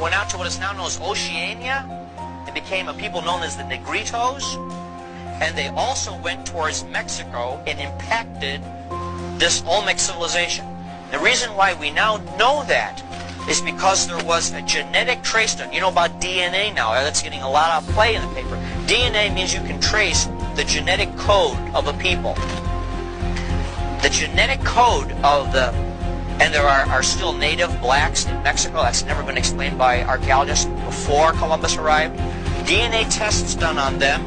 went out to what is now known as Oceania and became a people known as the Negritos. And they also went towards Mexico and impacted this Olmec civilization. The reason why we now know that is because there was a genetic trace done. You know about DNA now. That's getting a lot of play in the paper. DNA means you can trace the genetic code of a people. The genetic code of the, and there are still native blacks in Mexico. That's never been explained by archaeologists before Columbus arrived. DNA tests done on them.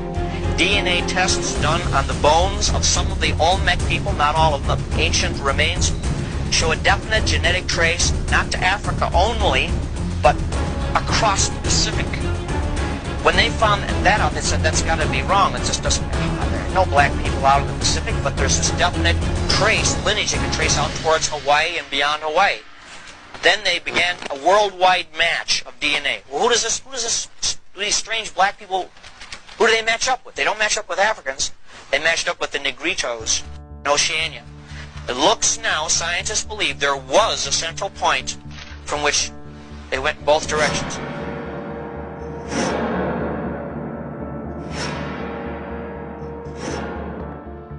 DNA tests done on the bones of some of the Olmec people, not all of the ancient remains, show a definite genetic trace, not to Africa only, but across the Pacific. When they found that out, they said that's got to be wrong. It just doesn't, there are no black people out in the Pacific, but there's this definite trace, lineage you can trace out towards Hawaii and beyond Hawaii. Then they began a worldwide match of DNA. Well, who does these strange black people, who do they match up with? They don't match up with Africans. They matched up with the Negritos in Oceania. It looks now, scientists believe, there was a central point from which they went in both directions.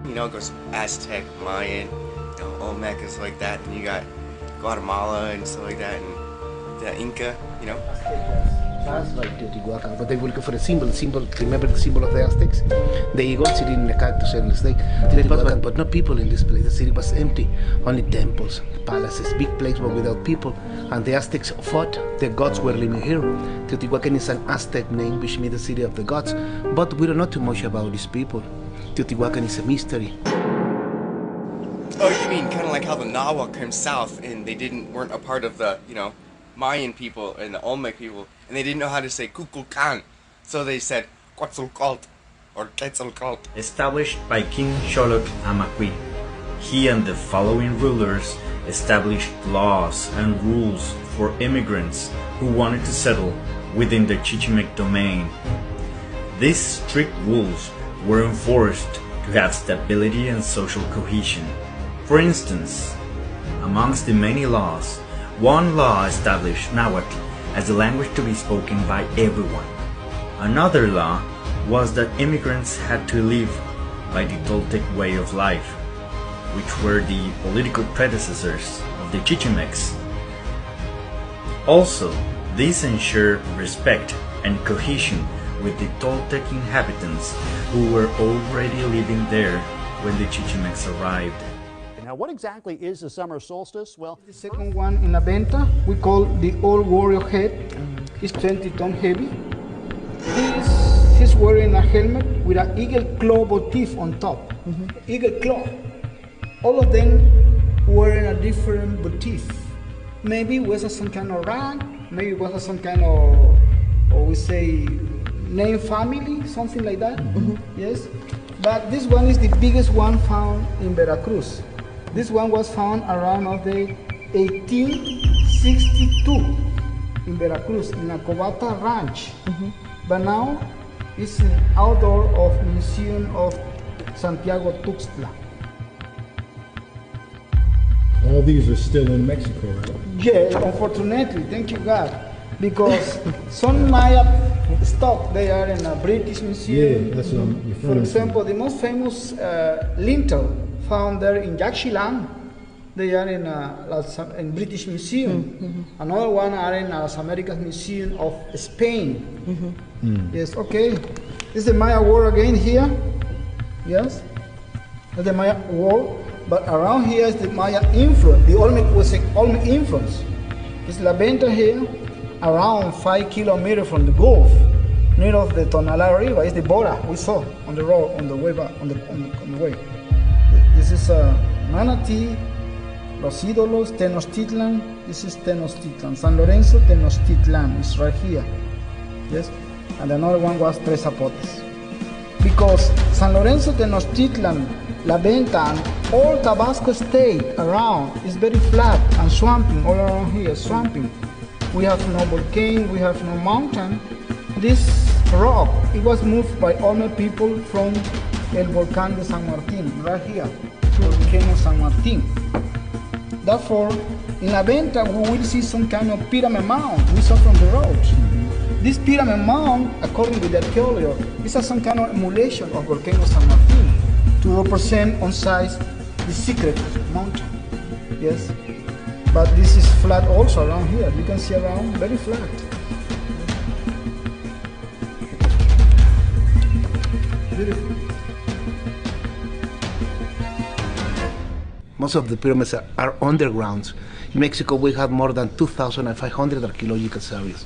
You know, it goes Aztec, Mayan, Olmec is like that, and you got Guatemala and stuff like that, and the Inca, you know. That's like Teotihuacan, but they will go for a symbol. Remember the symbol of the Aztecs? The eagle sitting in a cactus and the snake. Teotihuacan, but no people in this place. The city was empty. Only temples, palaces, big place, but without people. And the Aztecs fought. The gods were living here. Teotihuacan is an Aztec name, which means the city of the gods. But we don't know too much about these people. Teotihuacan is a mystery. Oh, you mean kind of like how the Nahuatl came south and they weren't a part of the, you know, Mayan people and the Olmec people, and they didn't know how to say Kukulkan, so they said Quetzalcoatl or Quetzalcoatl. Established by King Xoloc Amaqui, he and the following rulers established laws and rules for immigrants who wanted to settle within the Chichimec domain. These strict rules were enforced to have stability and social cohesion. For instance, amongst the many laws, one law established Nahuatl as the language to be spoken by everyone. Another law was that immigrants had to live by the Toltec way of life, which were the political predecessors of the Chichimecs. Also, this ensured respect and cohesion with the Toltec inhabitants who were already living there when the Chichimecs arrived. Now, what exactly is the summer solstice? Well, The second one in La Venta, we call the old warrior head. It's 20 ton heavy. He's wearing a helmet with an eagle claw motif on top. Eagle claw. All of them wearing a different motif. Maybe it was some kind of rank, maybe it was some kind of, or we say, name family, something like that. Yes. But this one is the biggest one found in Veracruz. This one was found around of the 1862 in Veracruz, in a Cobata ranch. But now it's an outdoor of Museum of Santiago Tuxtla. All these are still in Mexico, right? Yeah, unfortunately, thank you God. Because some Maya stock, they are in a British museum. Yeah, that's what I'm referring For to. example, the most famous lintel found there in Yaxchilan, they are in British Museum. Another one are in Las Americas Museum of Spain. Yes, okay. This is the Maya wall again here. Yes, that's the Maya wall. But around here is the Maya influence. The Olmec was an Olmec influence. It's La Venta here, around 5 kilometers from the Gulf, near of the Tonalá River. It's the Bora we saw on the road on the way back on the way. This is Manatí, Los Ídolos, Tenochtitlan. This is Tenochtitlan. San Lorenzo, Tenochtitlan. It's right here. Yes, and another one was Tres Zapotes. Because San Lorenzo, Tenochtitlan, La Venta, and all Tabasco state around is very flat and swamping, all around here, swamping. We have no volcano, we have no mountain. This rock, it was moved by Olmec people from El Volcán de San Martín, right here, to the volcano San Martín. Therefore, in La Venta, we will see some kind of pyramid mound we saw from the road. This pyramid mound, according to the archaeology, is some kind of emulation of volcano San Martin to represent on size the secret mountain. Yes, but this is flat also around here. You can see around very flat. Beautiful. Most of the pyramids are underground. In Mexico, we have more than 2,500 archaeological surveys.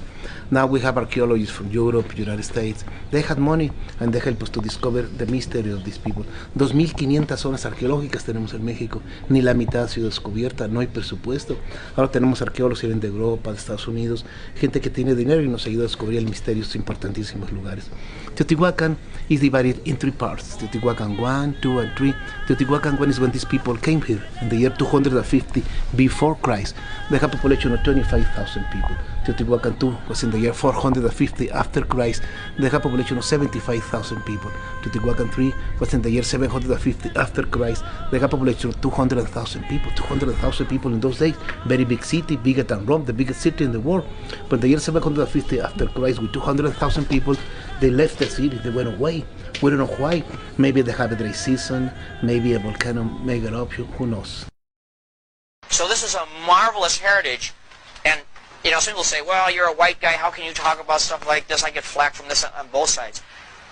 Now we have archaeologists from Europe, United States. They had money and they help us to discover the mystery of these people. 2.500 zonas arqueológicas tenemos en México. Ni la mitad ha sido descubierta, no hay presupuesto. Ahora tenemos arqueólogos que vienen de Europa, de Estados Unidos, gente que tiene dinero y nos ayuda a descubrir el misterio de estos importantísimos lugares. Teotihuacan is divided in three parts. Teotihuacan 1, 2, and 3. Teotihuacan 1 is when these people came here in the year 250 before Christ. They have a population of 25,000 people. Teotihuacan 2 was in the year 450 after Christ. They have a population of 75,000 people. Teotihuacan 3 was in the year 750 after Christ. They have a population of 200,000 people. 200,000 people in those days. Very big city, bigger than Rome, the biggest city in the world. But in the year 750 after Christ, with 200,000 people, they left the city. They went away. We don't know why. Maybe they have a dry season. Maybe a volcano made eruption. Who knows? So this is a marvelous heritage, and you know, some people say, well, you're a white guy, how can you talk about stuff like this? I get flack from this on both sides.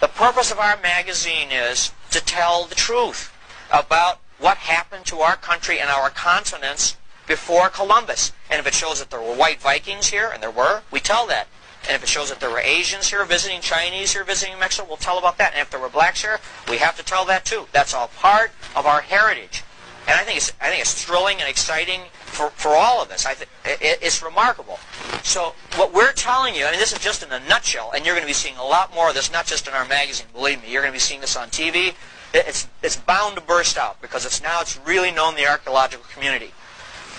The purpose of our magazine is to tell the truth about what happened to our country and our continents before Columbus. And if it shows that there were white Vikings here, and there were, we tell that. And if it shows that there were Asians here visiting, Chinese here visiting Mexico, we'll tell about that. And if there were blacks here, we have to tell that too. That's all part of our heritage. And I think it's thrilling and exciting for all of us. It's remarkable. So what we're telling you, I mean, this is just in a nutshell, and you're going to be seeing a lot more of this, not just in our magazine. Believe me, you're going to be seeing this on TV. It's bound to burst out because it's really known in the archaeological community.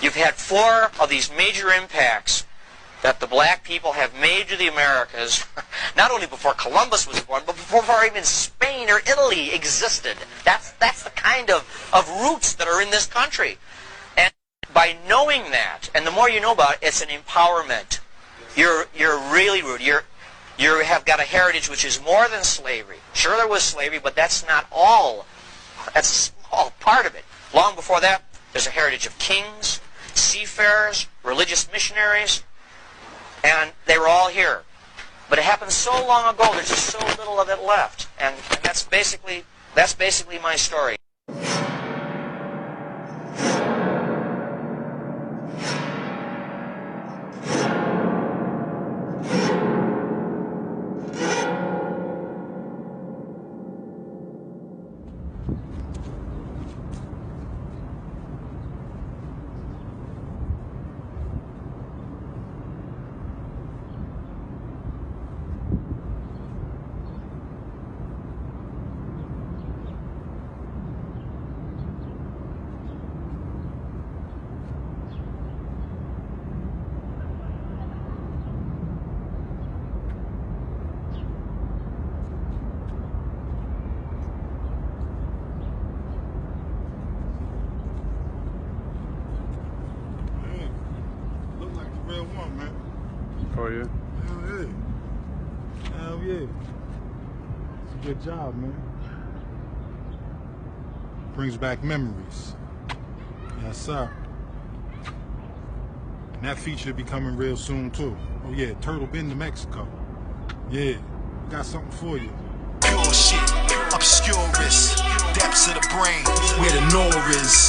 You've had 4 of these major impacts that the black people have made to the Americas, not only before Columbus was born, but before even Spain or Italy existed. That's the kind of roots that are in this country. And by knowing that, and the more you know about it, it's an empowerment. You're really rooted. You have got a heritage which is more than slavery. Sure, there was slavery, but that's not all. That's a small part of it. Long before that, there's a heritage of kings, seafarers, religious missionaries, and they were all here. But it happened so long ago, there's just so little of it left. And that's basically my story. Oh, yeah? Hell yeah. It's a good job, man. Brings back memories. Yes, sir. And that feature be coming real soon, too. Oh, yeah, Turtle been to Mexico. Yeah, got something for you. Pure shit, obscurest, depths of the brain, where the Nora is.